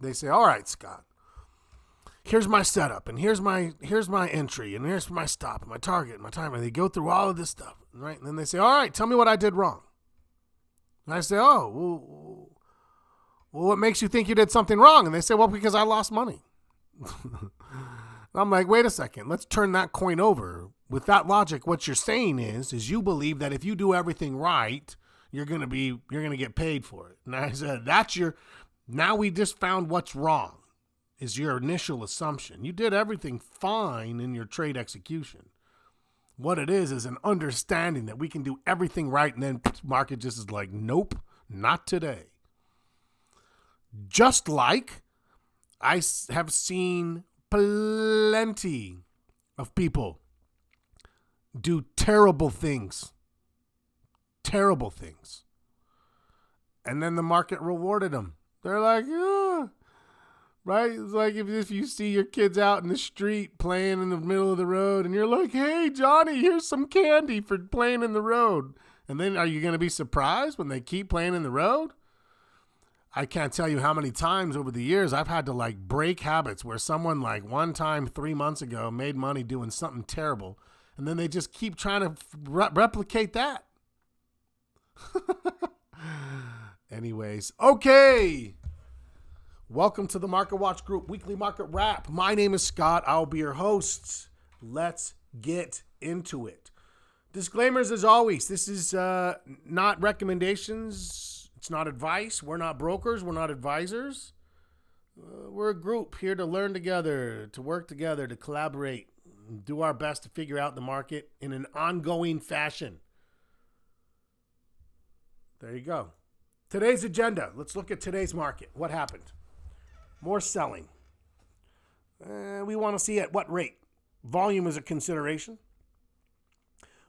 They say, all right, Scott, here's my setup, and here's my entry, and here's my stop, and my target, and my timer. They go through all of this stuff, right? And then they say, all right, tell me what I did wrong. And I say, oh, well, what makes you think you did something wrong? And they say, well, because I lost money. I'm like, wait a second, let's turn that coin over. With that logic, what you're saying is you believe that if you do everything right, you're gonna get paid for it. And I said, now we just found what's wrong, is your initial assumption. You did everything fine in your trade execution. What it is an understanding that we can do everything right, and then market just is like, nope, not today. Just like I have seen plenty of people do terrible things. And then the market rewarded them. They're like, yeah. Right? It's like if you see your kids out in the street playing in the middle of the road and you're like, hey, Johnny, here's some candy for playing in the road. And then are you going to be surprised when they keep playing in the road? I can't tell you how many times over the years I've had to like break habits where someone like one time 3 months ago made money doing something terrible. And then they just keep trying to replicate that. Anyways, okay. Welcome to the Market Watch Group Weekly Market Wrap. My name is Scott. I'll be your host. Let's get into it. Disclaimers as always. This is not recommendations. It's not advice. We're not brokers. We're not advisors. We're a group here to learn together, to work together, to collaborate, and do our best to figure out the market in an ongoing fashion. There you go. Today's agenda. Let's look at today's market. What happened? More selling. We want to see at what rate. Volume is a consideration.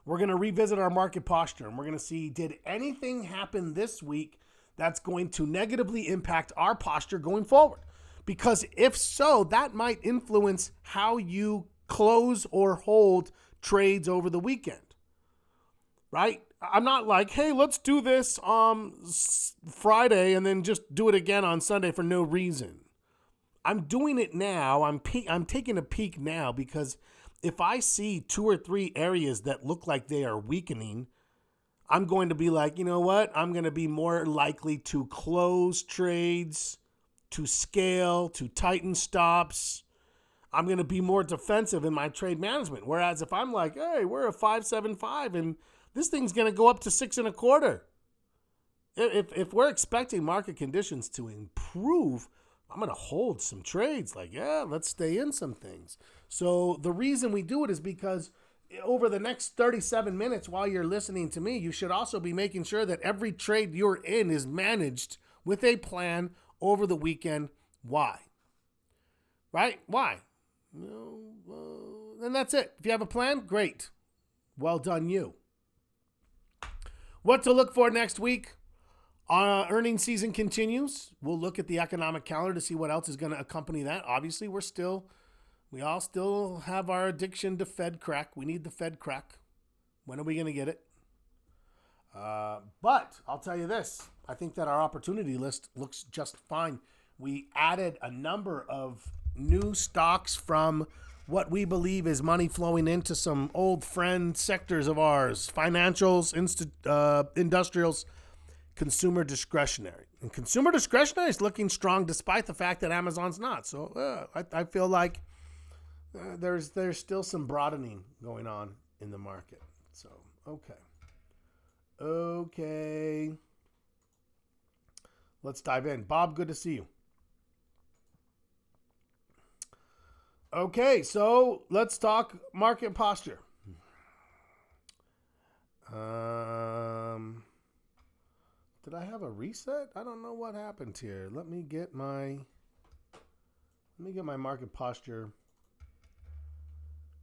We're going to revisit our market posture, and we're going to see, did anything happen this week that's going to negatively impact our posture going forward? Because if so, that might influence how you close or hold trades over the weekend, right? I'm not like, hey, let's do this Friday and then just do it again on Sunday for no reason. I'm doing it now. I'm taking a peek now because if I see 2 or 3 areas that look like they are weakening, I'm going to be like, you know what? I'm going to be more likely to close trades, to scale, to tighten stops. I'm going to be more defensive in my trade management. Whereas if I'm like, hey, we're a 5.75 and this thing's going to go up to 6.25. If we're expecting market conditions to improve, I'm going to hold some trades. Like, yeah, let's stay in some things. So the reason we do it is because over the next 37 minutes while you're listening to me, you should also be making sure that every trade you're in is managed with a plan over the weekend. Why? Right? Why? And that's it. If you have a plan, great. Well done, you. What to look for next week? Earnings season continues. We'll look at the economic calendar to see what else is going to accompany that. Obviously, we all still have our addiction to Fed crack. We need the Fed crack. When are we going to get it? But I'll tell you this. I think that our opportunity list looks just fine. We added a number of new stocks from what we believe is money flowing into some old friend sectors of ours: financials, industrials, consumer discretionary. And consumer discretionary is looking strong despite the fact that Amazon's not. So I feel like there's still some broadening going on in the market. So, okay. Let's dive in. Bob, good to see you. Okay, so let's talk market posture. Did I have a reset? I don't know what happened here. Let me get my market posture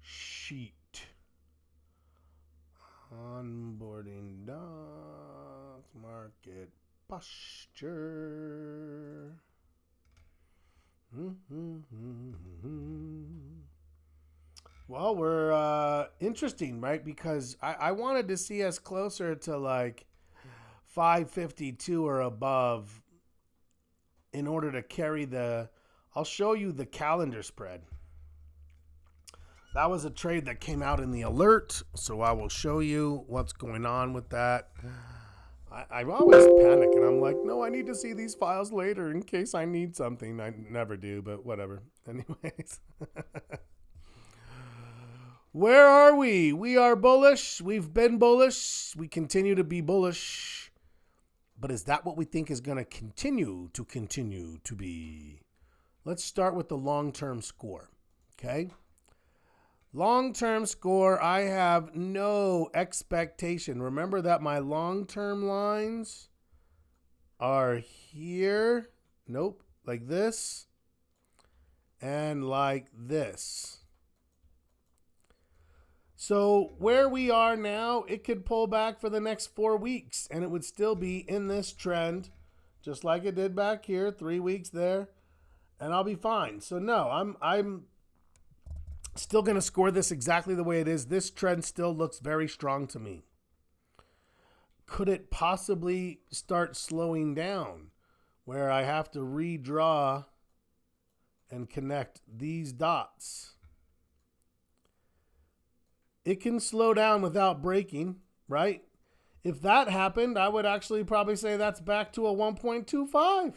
sheet. Onboarding docs, market posture. Well, we're interesting, right? Because I wanted to see us closer to like 552 or above in order to carry I'll show you the calendar spread. That was a trade that came out in the alert, so I will show you what's going on with that. I always panic, and I'm like, no, I need to see these files later in case I need something. I never do, but whatever. Anyways. Where are we? We are bullish. We've been bullish. We continue to be bullish. But is that what we think is going to continue to be? Let's start with the long-term score, okay? Long-term score, I have no expectation. Remember that my long-term lines are here. Nope, like this and like this. So where we are now, it could pull back for the next 4 weeks and it would still be in this trend, just like it did back here, 3 weeks there, and I'll be fine. So no, I'm still going to score this exactly the way it is. This trend still looks very strong to me. Could it possibly start slowing down where I have to redraw and connect these dots? It can slow down without breaking, right? If that happened, I would actually probably say that's back to a 1.25.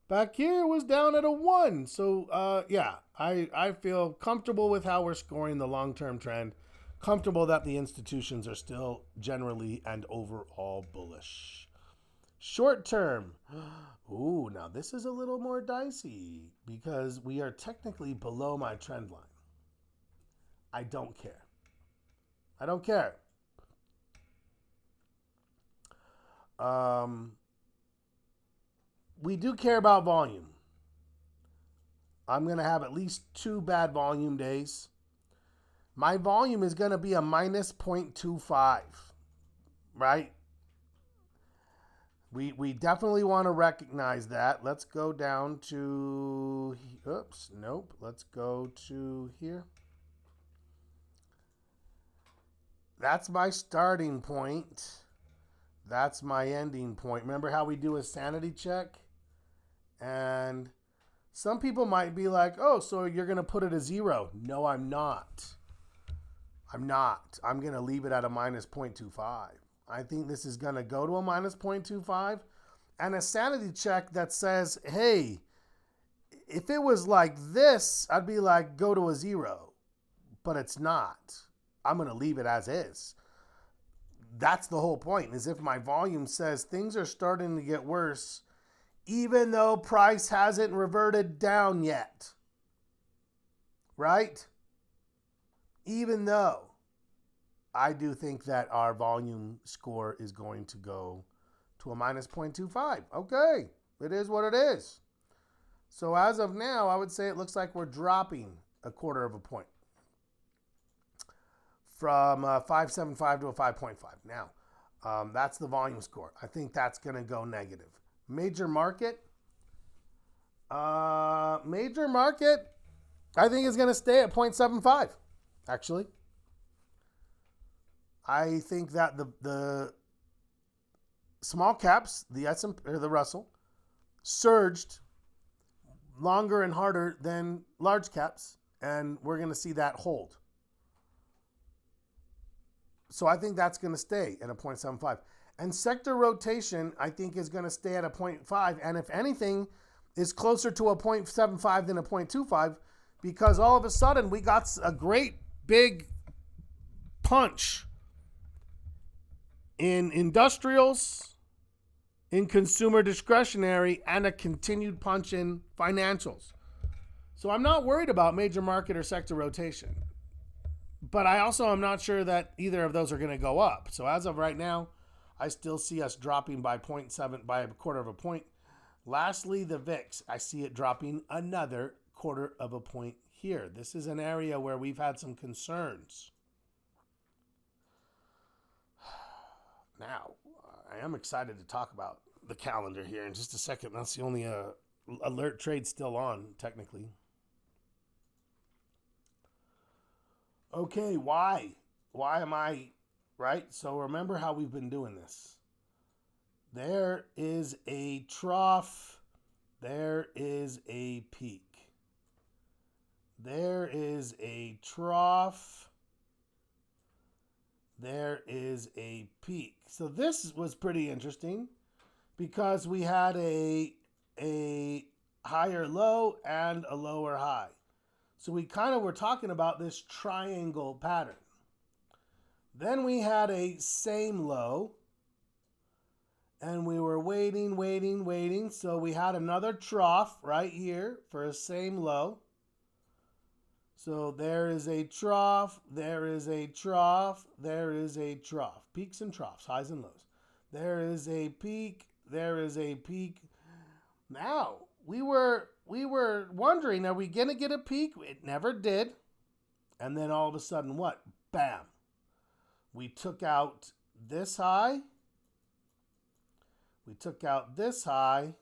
Back here was down at a 1. So, yeah, I feel comfortable with how we're scoring the long-term trend. Comfortable that the institutions are still generally and overall bullish. Short-term. Ooh, now this is a little more dicey because we are technically below my trend line. I don't care. I don't care. We do care about volume. I'm going to have at least 2 bad volume days. My volume is going to be a minus 0.25, right? We definitely want to recognize that. Let's go down to, oops, nope. Let's go to here. That's my starting point. That's my ending point. Remember how we do a sanity check? And some people might be like, oh, so you're going to put it a 0. No, I'm not. I'm not. I'm going to leave it at a minus 0.25. I think this is going to go to a minus 0.25. And a sanity check that says, hey, if it was like this, I'd be like, go to a 0. But it's not. I'm going to leave it as is. That's the whole point, is if my volume says things are starting to get worse, even though price hasn't reverted down yet, right? Even though I do think that our volume score is going to go to a minus 0.25. Okay, it is what it is. So as of now, I would say it looks like we're dropping a 1/4 of a point from 5.75 to a 5.5. Now, that's the volume score. I think that's going to go negative. Major market, I think is going to stay at 0.75, actually. I think that the small caps, the S&P or the Russell, surged longer and harder than large caps, and we're going to see that hold. So I think that's going to stay at a 0.75. And sector rotation, I think, is going to stay at a 0.5. And if anything, is closer to a 0.75 than a 0.25, because all of a sudden we got a great big punch in industrials, in consumer discretionary, and a continued punch in financials. So I'm not worried about major market or sector rotation. But I also am not sure that either of those are going to go up. So as of right now, I still see us dropping by 0.7, by a 1/4 of a point. Lastly, the VIX. I see it dropping another 1/4 of a point here. This is an area where we've had some concerns. Now, I am excited to talk about the calendar here in just a second. That's the only alert trade still on, technically. Okay, why? Why am I, right? So remember how we've been doing this. There is a trough There is a peak. There is a trough. There is a peak. So this was pretty interesting because we had a higher low and a lower high. So we kind of were talking about this triangle pattern. Then we had a same low, and we were waiting. So we had another trough right here for a same low. So there is a trough, there is a trough, there is a trough. Peaks and troughs, highs and lows. There is a peak, there is a peak. Now, we were wondering, are we going to get a peak? It never did. And then all of a sudden, what? Bam. We took out this high. We took out this high.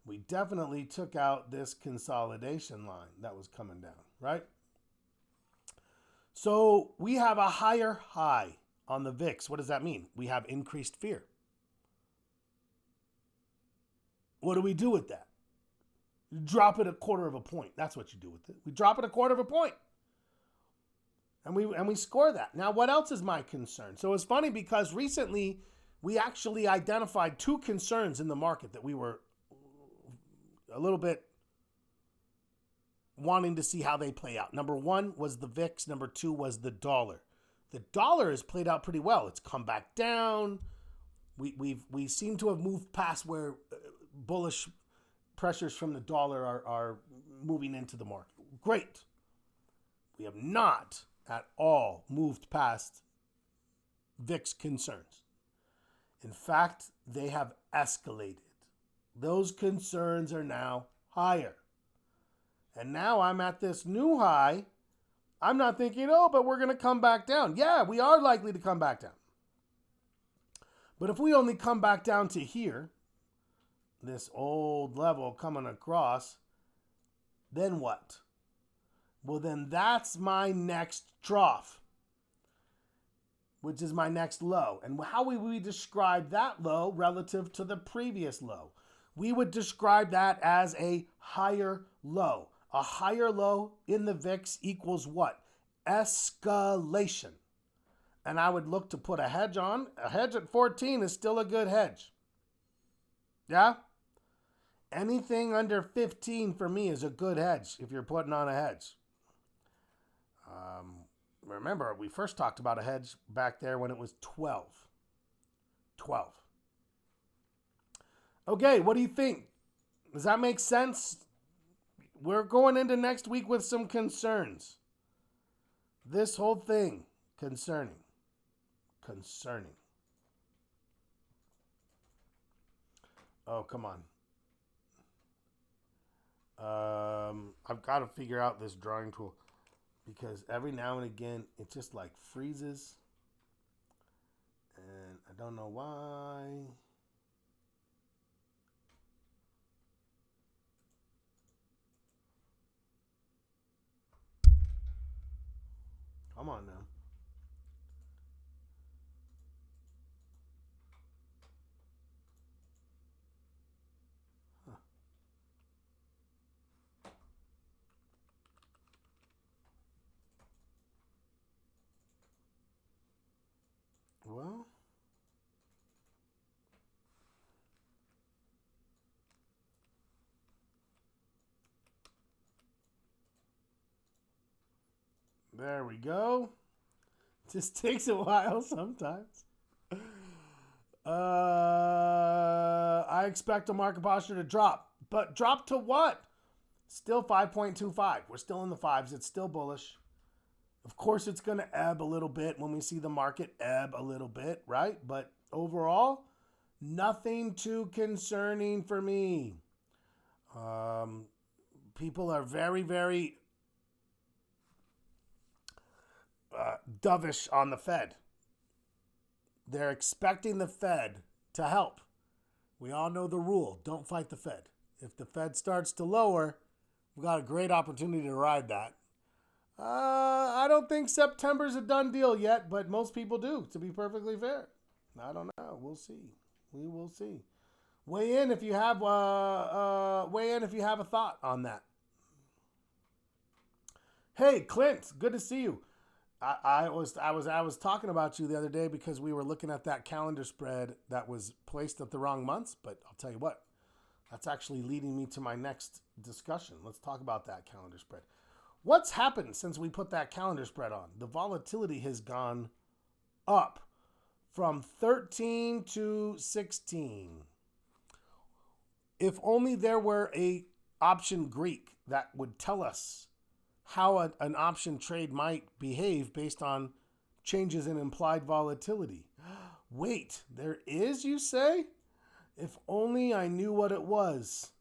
We definitely took out this consolidation line that was coming down, right? So we have a higher high on the VIX. What does that mean? We have increased fear. What do we do with that? You drop it 1/4 of a point. That's what you do with it. We drop it 1/4 of a point. And we score that. Now, what else is my concern? So it's funny because recently we actually identified 2 concerns in the market that we were a little bit wanting to see how they play out. Number 1 was the VIX. Number 2 was the dollar. The dollar has played out pretty well. It's come back down. We seem to have moved past where bullish pressures from the dollar are moving into the market. Great. We have not at all moved past VIX concerns. In fact, they have escalated. Those concerns are now higher. And now I'm at this new high. I'm not thinking, oh, but we're going to come back down. Yeah, we are likely to come back down. But if we only come back down to here, this old level coming across, then what? Well, then that's my next trough, which is my next low. And how would we describe that low relative to the previous low? We would describe that as a higher low. A higher low in the VIX equals what? Escalation. And I would look to put a hedge on. A hedge at 14 is still a good hedge. Yeah? Anything under 15 for me is a good hedge if you're putting on a hedge. Remember, we first talked about a hedge back there when it was 12. 12. Okay, what do you think? Does that make sense? We're going into next week with some concerns. This whole thing, concerning. Oh, come on. I've got to figure out this drawing tool because every now and again it just like freezes and I don't know why. Come on now. Huh. Well, there we go. Just takes a while sometimes. I expect a market posture to drop. But drop to what? Still 5.25. We're still in the fives. It's still bullish. Of course, it's going to ebb a little bit when we see the market ebb a little bit, right? But overall, nothing too concerning for me. People are very, very dovish on the Fed. They're expecting the Fed to help. We all know the rule. Don't fight the Fed. If the Fed starts to lower, we've got a great opportunity to ride that. I don't think September's a done deal yet, but most people do, to be perfectly fair. I don't know. We'll see. We will see. Weigh in if you have a thought on that. Hey, Clint, good to see you. I was talking about you the other day because we were looking at that calendar spread that was placed at the wrong months. But I'll tell you what, that's actually leading me to my next discussion. Let's talk about that calendar spread. What's happened since we put that calendar spread on? The volatility has gone up from 13 to 16. If only there were a option Greek that would tell us how an option trade might behave based on changes in implied volatility. Wait, there is, you say? If only I knew what it was.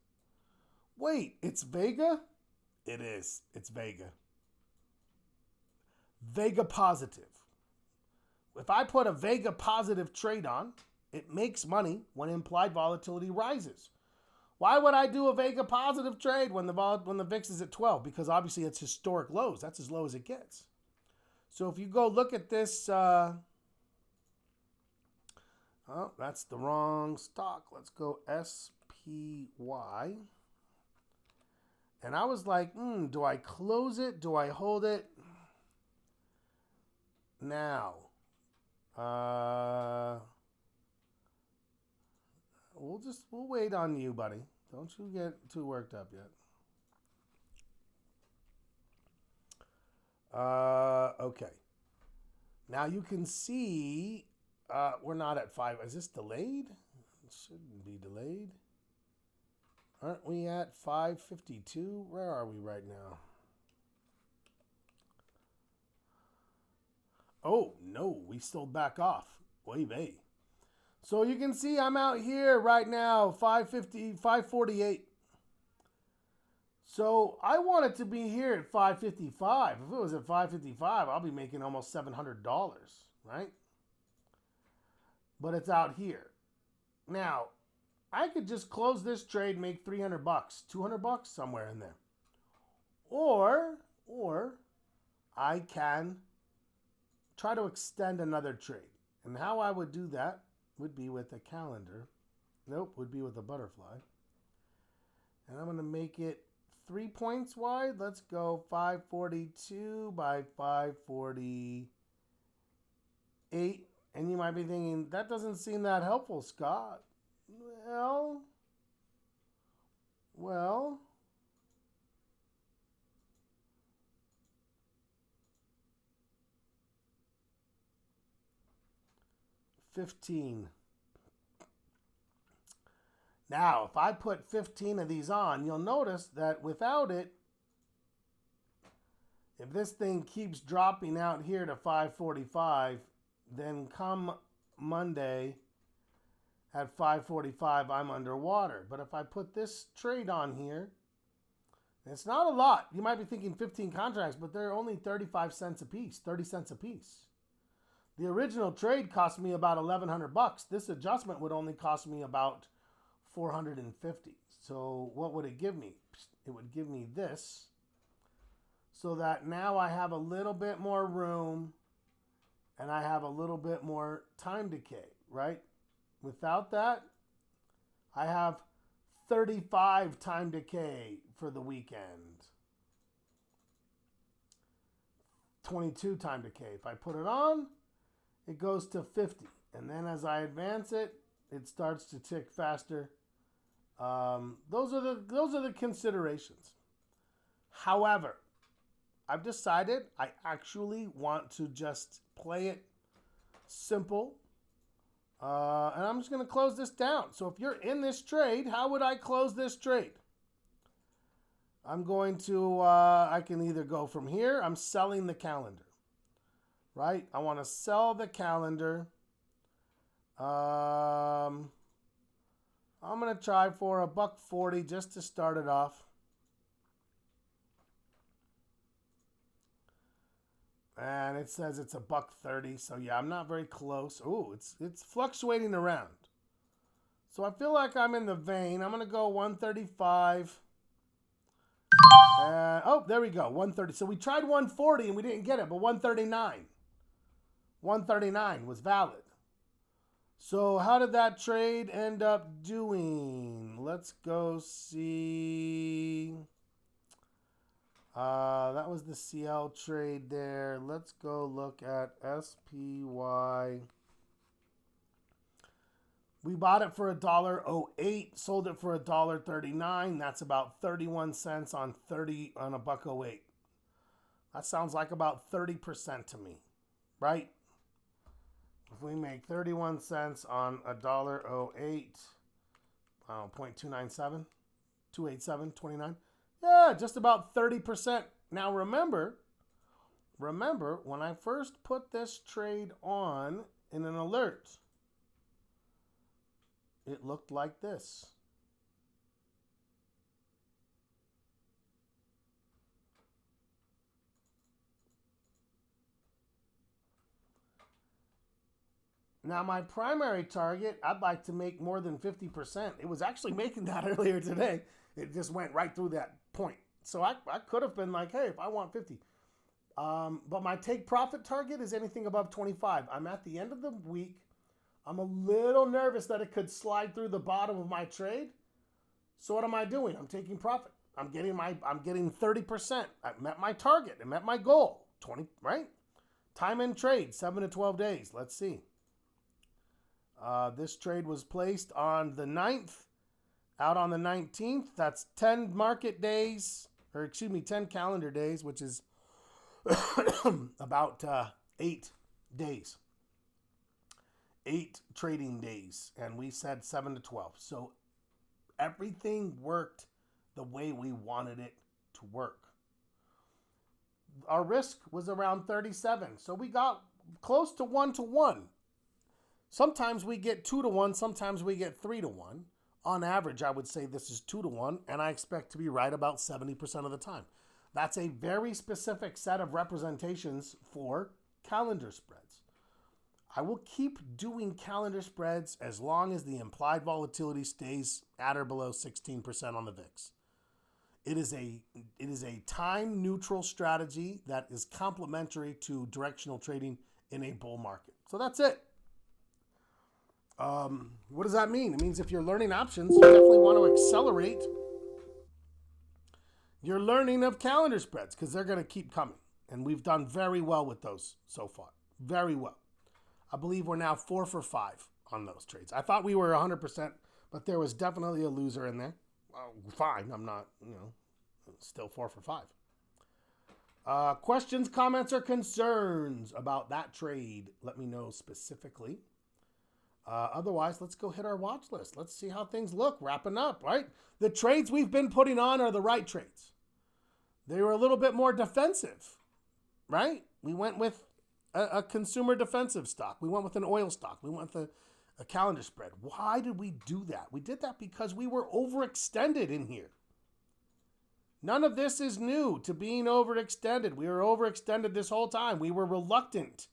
Wait, it's Vega? It is. It's Vega. Vega positive. If I put a Vega positive trade on, it makes money when implied volatility rises. Why would I do a Vega positive trade when the VIX is at 12? Because obviously it's historic lows. That's as low as it gets. So if you go look at this, oh, that's the wrong stock. Let's go SPY. And I was like, do I close it? Do I hold it? Now, we'll wait on you, buddy. Don't you get too worked up yet. Okay. Now you can see we're not at 5. Is this delayed? It shouldn't be delayed. Aren't we at 552? Where are we right now? Oh, no, we still back off. Oy vey. So you can see I'm out here right now, 550, 548. So I want it to be here at 555. If it was at 555, I'll be making almost $700, right? But it's out here. Now, I could just close this trade, make $300, $200, somewhere in there. Or I can try to extend another trade. And how I would do that would be with a calendar. Nope, would be with a butterfly. And I'm going to make it 3 points wide. Let's go 542 by 548. And you might be thinking, that doesn't seem that helpful, Scott. Well. 15. Now, if I put 15 of these on, you'll notice that without it, if this thing keeps dropping out here to 545, then come Monday at 545, I'm underwater. But if I put this trade on here, it's not a lot. You might be thinking 15 contracts, but they're only 35 cents a piece, 30 cents a piece. The original trade cost me about $1,100. This adjustment would only cost me about $450. So what would it give me? It would give me this, so that now I have a little bit more room and I have a little bit more time decay, right? Without that, I have 35 time decay for the weekend. 22 time decay. If I put it on, it goes to 50. And then as I advance it, it starts to tick faster. Those are the considerations. However, I've decided I actually want to just play it simple. And I'm just going to close this down. So if you're in this trade, how would I close this trade? I'm going to, I can either go from here. I'm selling the calendar, right? I want to sell the calendar. I'm going to try for $1.40 just to start it off. And it says it's $1.30. So yeah, I'm not very close. Ooh, it's fluctuating around. So I feel like I'm in the vein. I'm going to go 135. Oh, there we go. 130. So we tried 140 and we didn't get it, but 139. 139 was valid. So how did that trade end up doing? Let's go see. That was the CL trade there. Let's go look at SPY. We bought it for $1.08, sold it for $1.39. That's about 31 cents on a buck 08. That sounds like about 30% to me, right? If we make 31 cents on $1.08, 0.297, 287.29. Yeah, just about 30%. Now remember, when I first put this trade on in an alert, it looked like this. Now, my primary target, I'd like to make more than 50%. It was actually making that earlier today. It just went right through that point. So I could have been like, hey, if I want 50. But my take profit target is anything above 25. I'm at the end of the week. I'm a little nervous that it could slide through the bottom of my trade. So what am I doing? I'm taking profit. I'm getting 30%. I met my target. I met my goal. 20, right? Time in trade, 7 to 12 days. Let's see. This trade was placed on the 9th, out on the 19th. That's 10 market days, 10 calendar days, which is about 8 days. 8 trading days, and we said 7 to 12. So everything worked the way we wanted it to work. Our risk was around 37, so we got close to 1-to-1. Sometimes we get 2-to-1, sometimes we get 3-to-1. On average, I would say this is 2-to-1, and I expect to be right about 70% of the time. That's a very specific set of representations for calendar spreads. I will keep doing calendar spreads as long as the implied volatility stays at or below 16% on the VIX. It is a time neutral strategy that is complementary to directional trading in a bull market. So that's it. What does that mean? It means if you're learning options, you definitely want to accelerate your learning of calendar spreads because they're going to keep coming. And we've done very well with those so far. Very well. I believe we're now 4 for 5 on those trades. I thought we were 100%, but there was definitely a loser in there. Well, fine. I'm not, still 4 for 5. Questions, comments, or concerns about that trade? Let me know specifically. Otherwise, let's go hit our watch list. Let's see how things look. Wrapping up, right? The trades we've been putting on are the right trades. They were a little bit more defensive, right? We went with a consumer defensive stock. We went with an oil stock. We went with a calendar spread. Why did we do that? We did that because we were overextended in here. None of this is new to being overextended. We were overextended this whole time. We were reluctant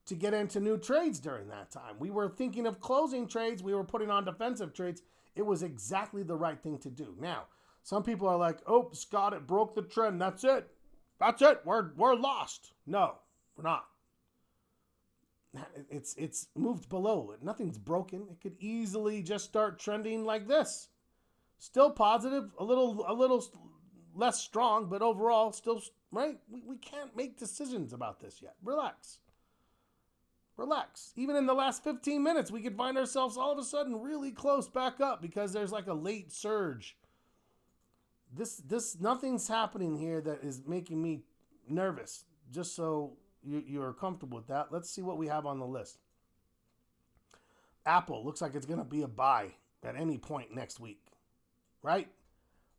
to get into new trades during that time. We were thinking of closing trades. We were putting on defensive trades. It was exactly the right thing to do. Now, some people are like, oh, Scott, it broke the trend. That's it. That's it. We're lost. No, we're not. It's moved below. Nothing's broken. It could easily just start trending like this. Still positive, a little less strong, but overall still right. We can't make decisions about this yet. Relax. Even in the last 15 minutes, we could find ourselves all of a sudden really close back up because there's like a late surge. This nothing's happening here that is making me nervous. Just so you're comfortable with that. Let's see what we have on the list. Apple looks like it's going to be a buy at any point next week, right?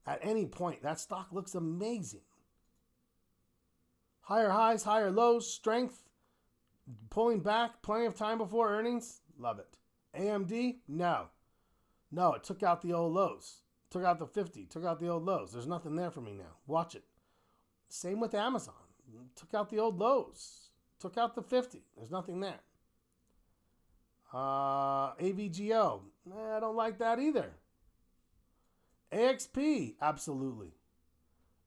At any point, that stock looks amazing. Higher highs, higher lows, strength, pulling back, plenty of time before earnings. Love it. AMD, no, it took out the old lows. Took out the 50, took out the old lows. There's nothing there for me now. Watch it. Same with Amazon. Took out the old lows. Took out the 50. There's nothing there. AVGO. I don't like that either. AXP. Absolutely.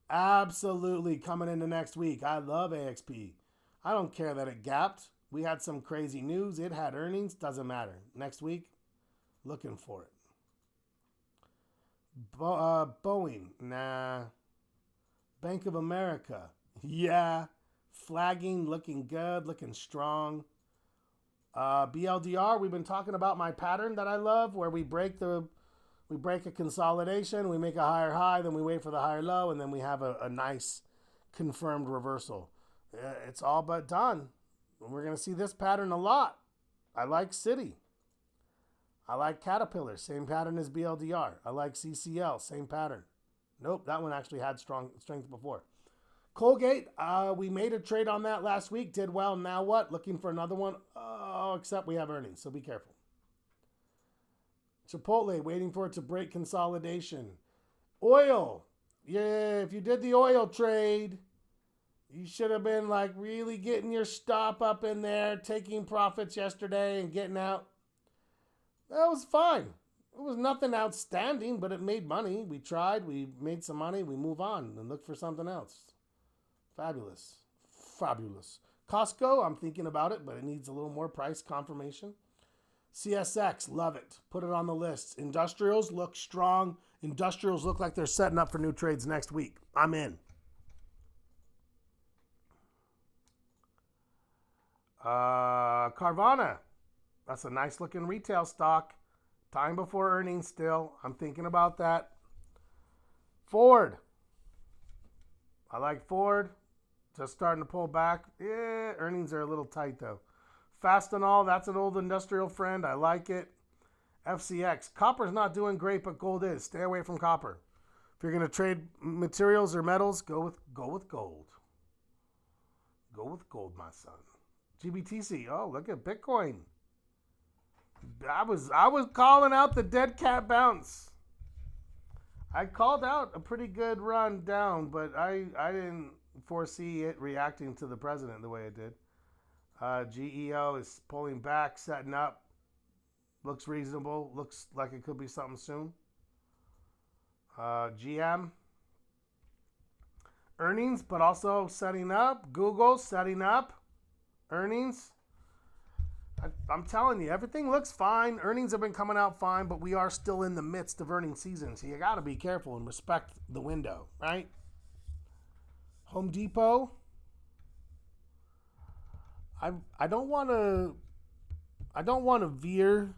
Absolutely coming into next week. I love AXP. I don't care that it gapped. We had some crazy news. It had earnings. Doesn't matter. Next week, looking for it. Boeing. Nah. Bank of America. Yeah. Flagging. Looking good. Looking strong. BLDR. We've been talking about my pattern that I love where we break a consolidation. We make a higher high. Then we wait for the higher low. And then we have a nice confirmed reversal. It's all but done. We're going to see this pattern a lot. I like Citi. I like Caterpillar. Same pattern as BLDR. I like CCL. Same pattern. Nope, that one actually had strength before. Colgate, we made a trade on that last week. Did well. Now what? Looking for another one? Oh, except we have earnings, so be careful. Chipotle, waiting for it to break consolidation. Oil. Yeah, if you did the oil trade, you should have been like really getting your stop up in there, taking profits yesterday and getting out. That was fine. It was nothing outstanding, but it made money. We tried, we made some money, we move on and look for something else. Fabulous. Fabulous. Costco, I'm thinking about it, but it needs a little more price confirmation. CSX, love it. Put it on the list. Industrials look strong. Industrials look like they're setting up for new trades next week. I'm in. Carvana. That's a nice looking retail stock. Time before earnings still. I'm thinking about that. Ford. I like Ford. Just starting to pull back. Yeah, earnings are a little tight though. Fastenal, that's an old industrial friend. I like it. FCX. Copper's not doing great, but gold is. Stay away from copper. If you're going to trade materials or metals, go with gold. Go with gold, my son. GBTC. Oh, look at Bitcoin. I was calling out the dead cat bounce. I called out a pretty good run down, but I didn't foresee it reacting to the president the way it did. GEO is pulling back, setting up. Looks reasonable. Looks like it could be something soon. GM. Earnings, but also setting up. Google setting up. Earnings. I'm telling you, everything looks fine. Earnings have been coming out fine, but we are still in the midst of earnings season, so you got to be careful and respect the window, right? Home Depot. I don't want to veer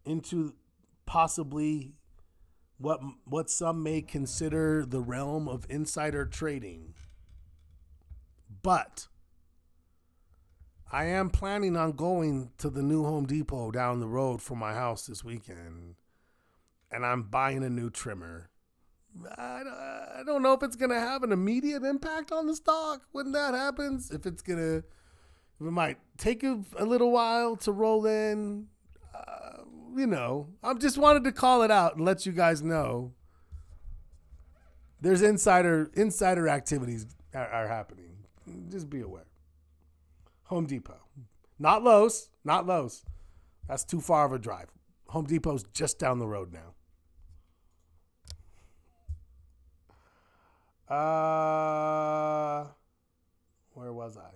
into possibly what some may consider the realm of insider trading, but I am planning on going to the new Home Depot down the road from my house this weekend, and I'm buying a new trimmer. I don't know if it's going to have an immediate impact on the stock when that happens, if it might take a little while to roll in. I just wanted to call it out and let you guys know there's insider activities are happening. Just be aware. Home Depot. Not Lowe's. That's too far of a drive. Home Depot's just down the road now. Where was I?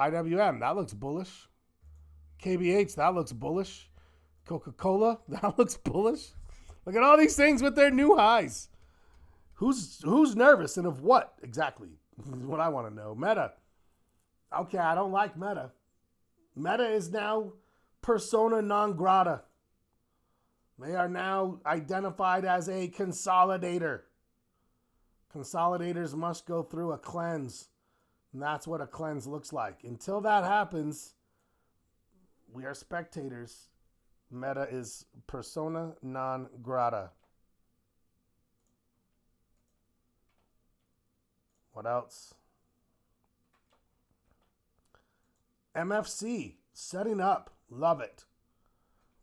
IWM, that looks bullish. KBH, that looks bullish. Coca-Cola, that looks bullish. Look at all these things with their new highs. Who's nervous and of what exactly? Is what I want to know. Meta. Okay, I don't like Meta. Meta is now persona non grata. They are now identified as a consolidator. Consolidators must go through a cleanse. And that's what a cleanse looks like. Until that happens, we are spectators. Meta is persona non grata. What else? MFC, setting up. Love it.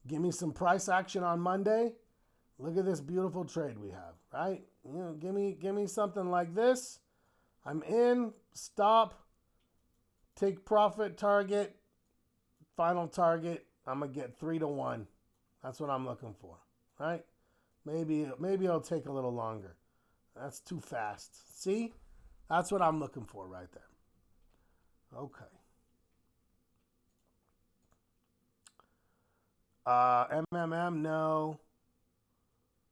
Give me some price action on Monday. Look at this beautiful trade we have, right? Give me something like this. I'm in, stop, take profit, target, final target. I'm going to get 3-1. That's what I'm looking for, right? Maybe it'll take a little longer. That's too fast. See? That's what I'm looking for right there. Okay. MMM, no.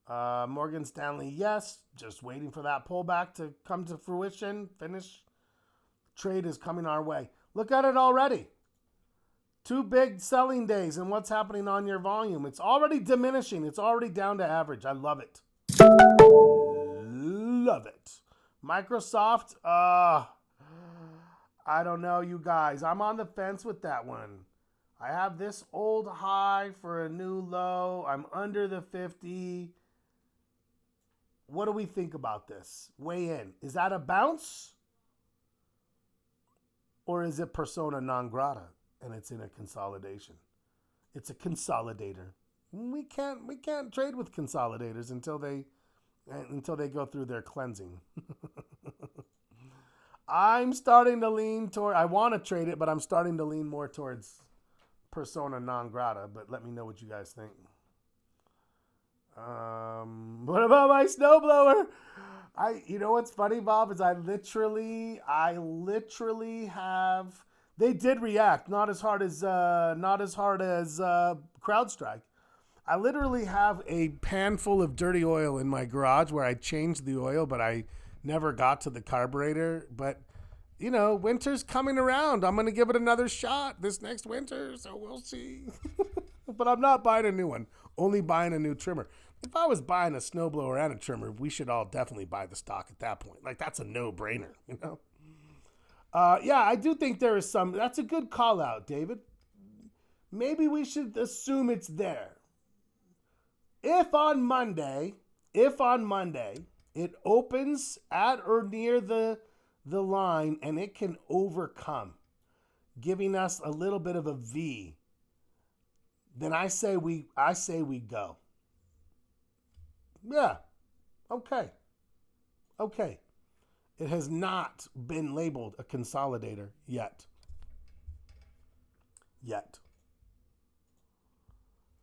Morgan Stanley, yes. Just waiting for that pullback to come to fruition. Finish. Trade is coming our way. Look at it already. 2 big selling days, and what's happening on your volume? It's already diminishing. It's already down to average. I love it. Love it. Microsoft, I don't know, you guys. I'm on the fence with that one. I have this old high for a new low. I'm under the 50. What do we think about this? Weigh in. Is that a bounce? Or is it persona non grata and it's in a consolidation? It's a consolidator. We can't trade with consolidators until they go through their cleansing. I'm starting to lean toward, I want to trade it, but I'm starting to lean more towards persona non grata, but let me know what you guys think. What about my snowblower? You know what's funny, Bob, is I literally have, they did react, not as hard as CrowdStrike. I literally have a pan full of dirty oil in my garage where I changed the oil, but I never got to the carburetor. But, you know, winter's coming around. I'm going to give it another shot this next winter, so we'll see. But I'm not buying a new one, only buying a new trimmer. If I was buying a snowblower and a trimmer, we should all definitely buy the stock at that point. Like, that's a no-brainer, you know? Yeah, I do think there is some, that's a good call out, David. Maybe we should assume it's there. If on Monday it opens at or near the line and it can overcome, giving us a little bit of a V, then I say we go. Yeah. Okay. It has not been labeled a consolidator yet.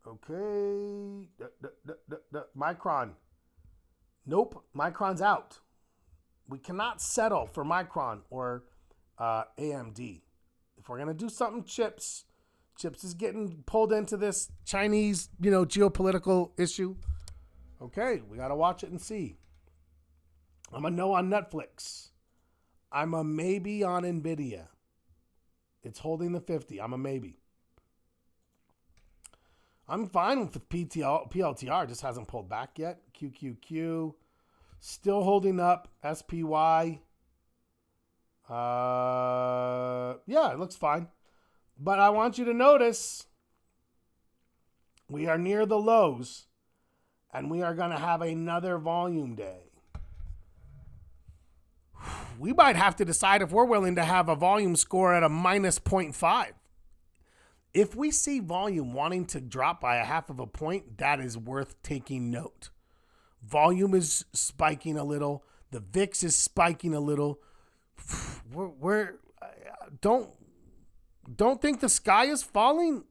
Okay. Micron. Nope. Micron's out. We cannot settle for Micron or AMD. If we're going to do something, chips is getting pulled into this Chinese, geopolitical issue. Okay, we got to watch it and see. I'm a no on Netflix. I'm a maybe on NVIDIA. It's holding the 50. I'm a maybe. I'm fine with PLTR. Just hasn't pulled back yet. QQQ. Still holding up. SPY. Yeah, it looks fine. But I want you to notice we are near the lows and we are going to have another volume day. We might have to decide if we're willing to have a volume score at a minus 0.5. If we see volume wanting to drop by a half of a point, that is worth taking note. Volume is spiking a little. The VIX is spiking a little. Don't think the sky is falling,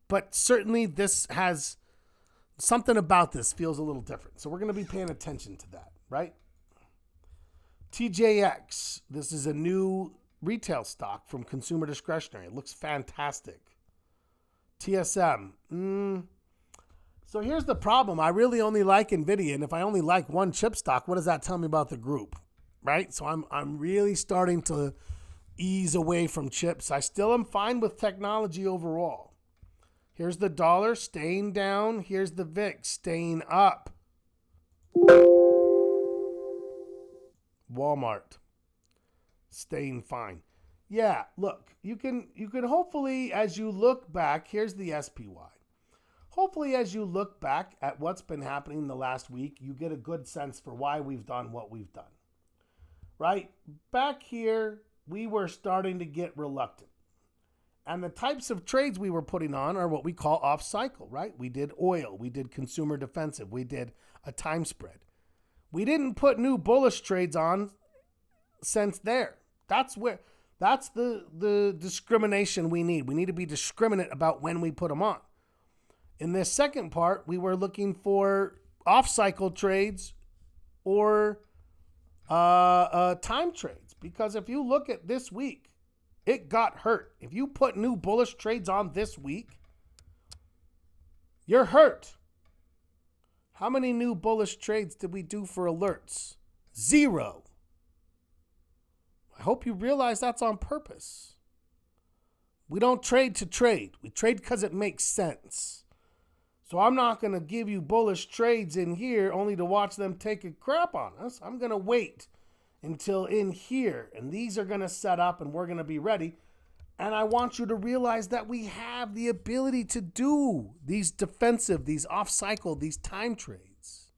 but certainly this has something about this feels a little different. So we're going to be paying attention to that, right? TJX, this is a new retail stock from Consumer Discretionary. It looks fantastic. TSM. So here's the problem. I really only like NVIDIA, and if I only like one chip stock, what does that tell me about the group, right? So I'm really starting to ease away from chips. I still am fine with technology overall. Here's the dollar staying down. Here's the VIX staying up. Walmart staying fine. Yeah, look, you can hopefully, as you look back, here's the SPY. Hopefully, as you look back at what's been happening the last week, you get a good sense for why we've done what we've done. Right? Back here, we were starting to get reluctant. And the types of trades we were putting on are what we call off cycle, right? We did oil, we did consumer defensive, we did a time spread. We didn't put new bullish trades on since there. That's the discrimination we need. We need to be discriminate about when we put them on. In this second part, we were looking for off-cycle trades or time trades, because if you look at this week, it got hurt. If you put new bullish trades on this week, you're hurt. How many new bullish trades did we do for alerts? 0. I hope you realize that's on purpose. We don't trade to trade. We trade because it makes sense. So I'm not going to give you bullish trades in here only to watch them take a crap on us. I'm going to wait until in here, and these are going to set up and we're going to be ready. And I want you to realize that we have the ability to do these defensive, these off-cycle, these time trades.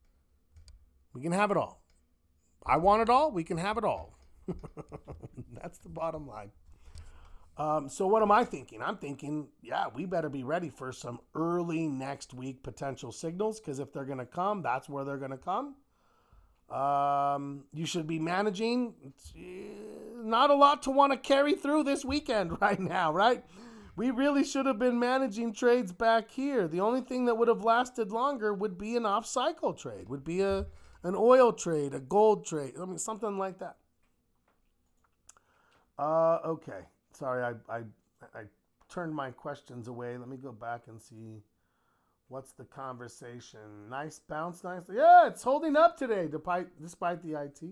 We can have it all. I want it all. We can have it all. That's the bottom line. So what am I thinking? I'm thinking, yeah, we better be ready for some early next week potential signals, because if they're going to come, that's where they're going to come. You should be managing. Not a lot to want to carry through this weekend right now, right? We really should have been managing trades back here. The only thing that would have lasted longer would be an off-cycle trade, would be an oil trade, a gold trade, I mean, something like that. Okay. Sorry, I turned my questions away. Let me go back and see what's the conversation. Nice bounce, nice. Yeah, it's holding up today despite the IT.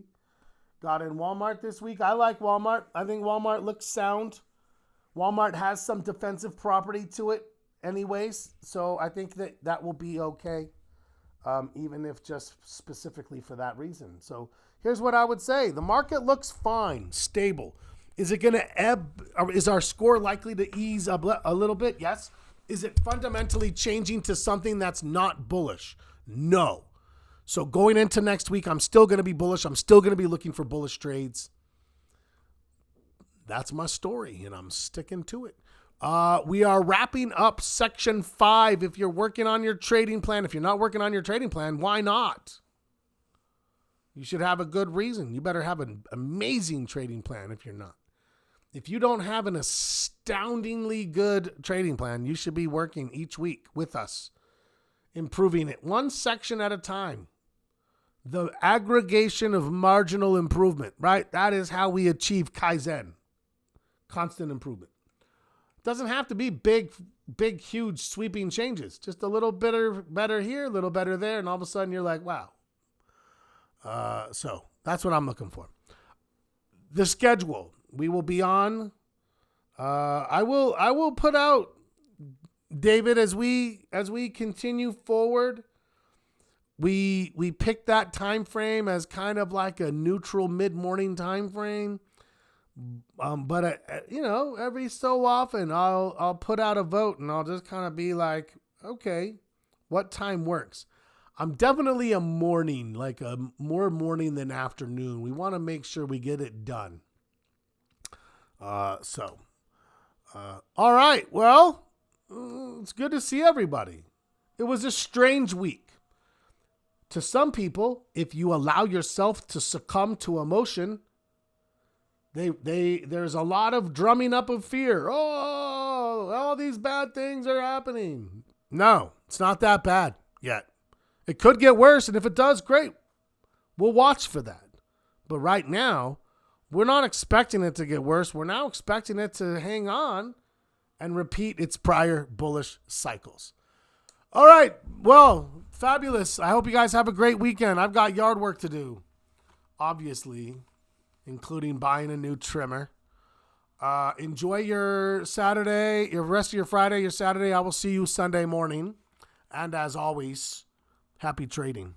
Got in Walmart this week. I like Walmart. I think Walmart looks sound. Walmart has some defensive property to it anyways, so I think that will be okay, even if just specifically for that reason. So here's what I would say. The market looks fine, stable. Is it going to ebb? Or is our score likely to ease a little bit? Yes. Is it fundamentally changing to something that's not bullish? No. So going into next week, I'm still going to be bullish. I'm still going to be looking for bullish trades. That's my story, and I'm sticking to it. We are wrapping up section 5. If you're working on your trading plan, if you're not working on your trading plan, why not? You should have a good reason. You better have an amazing trading plan if you're not. If you don't have an astoundingly good trading plan, you should be working each week with us, improving it one section at a time. The aggregation of marginal improvement, right? That is how we achieve Kaizen, constant improvement. It doesn't have to be big, huge, sweeping changes. Just a little better here, a little better there, and all of a sudden you're like, wow. So that's what I'm looking for. The schedule. We will be on. I will put out, David, as we continue forward. We picked that time frame as kind of like a neutral mid-morning time frame. But every so often I'll put out a vote and I'll just kind of be like, okay, what time works? I'm definitely a morning, like a more morning than afternoon. We want to make sure we get it done. All right. Well, it's good to see everybody. It was a strange week. To some people, if you allow yourself to succumb to emotion, there's a lot of drumming up of fear. Oh, all these bad things are happening. No, it's not that bad yet. It could get worse, and if it does, great. We'll watch for that. But right now, we're not expecting it to get worse. We're now expecting it to hang on and repeat its prior bullish cycles. All right. Well, fabulous. I hope you guys have a great weekend. I've got yard work to do, obviously, including buying a new trimmer. Enjoy your Saturday, your rest of your Friday, your Saturday. I will see you Sunday morning. And as always, happy trading.